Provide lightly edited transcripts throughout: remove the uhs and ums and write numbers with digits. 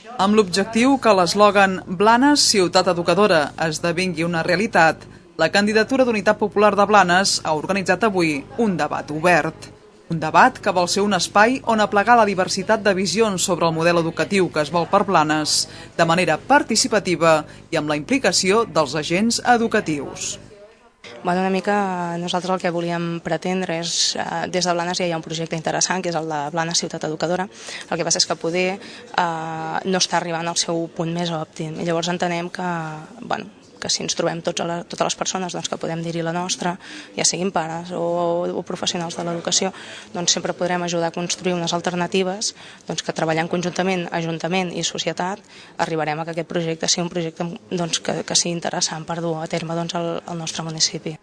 Amb l'objectiu que l'eslògan Blanes, ciutat educadora, esdevingui una realitat, la candidatura d'Unitat Popular de Blanes ha organitzat avui un debat obert. Un debat que vol ser un espai on aplegar la diversitat de visions sobre el model educatiu que es vol per Blanes, de manera participativa i amb la implicació dels agents educatius. Una mica nosaltres el que volíem pretendre és, des de Blanes ja hi ha un projecte interessant, que és el de Blanes Ciutat Educadora. El que passa és que poder no està arribant al seu punt més òptim. I llavors entenem que si ens trobem totes les persones que podem dir-hi la nostra, ja siguin pares o professionals de l'educació, sempre podrem ajudar a construir unes alternatives que treballant conjuntament, Ajuntament i societat, arribarem a que aquest projecte sigui un projecte que sigui interessant per dur a terme al nostre municipi.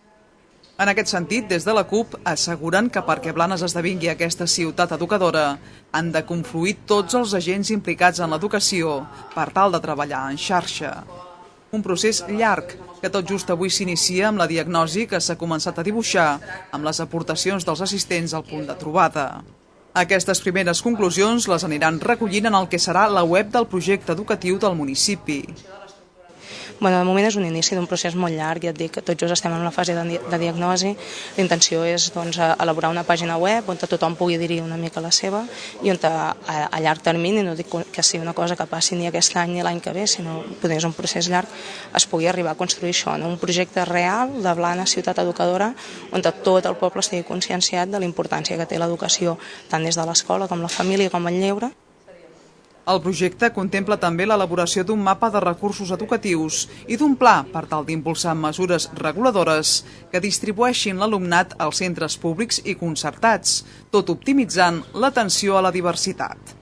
En aquest sentit, des de la CUP asseguren que perquè Blanes esdevingui aquesta ciutat educadora han de confluir tots els agents implicats en l'educació per tal de treballar en xarxa. Un procés llarg que tot just avui s'inicia amb la diagnosi que s'ha començat a dibuixar amb les aportacions dels assistents al punt de trobada. Aquestes primeres conclusions les aniran recollint en el que serà la web del projecte educatiu del municipi. De moment és un inici d'un procés molt llarg, ja et dic que tot just estem en una fase de diagnosi. La és elaborar una pàgina web on tothom pugui dir-hi una mica la seva i on a llarg termini, no dic que sigui una cosa que passi ni aquest any ni l'any que ve, sinó que és un procés llarg, es pugui arribar a construir això, un projecte real de Blanes Ciutat Educadora on tot el poble estigui conscienciat de la importància que té l'educació, tant des de l'escola com la família com el lleure. El projecte contempla també l'elaboració d'un mapa de recursos educatius i d'un pla per tal d'impulsar mesures reguladores que distribueixin l'alumnat als centres públics i concertats, tot optimitzant l'atenció a la diversitat.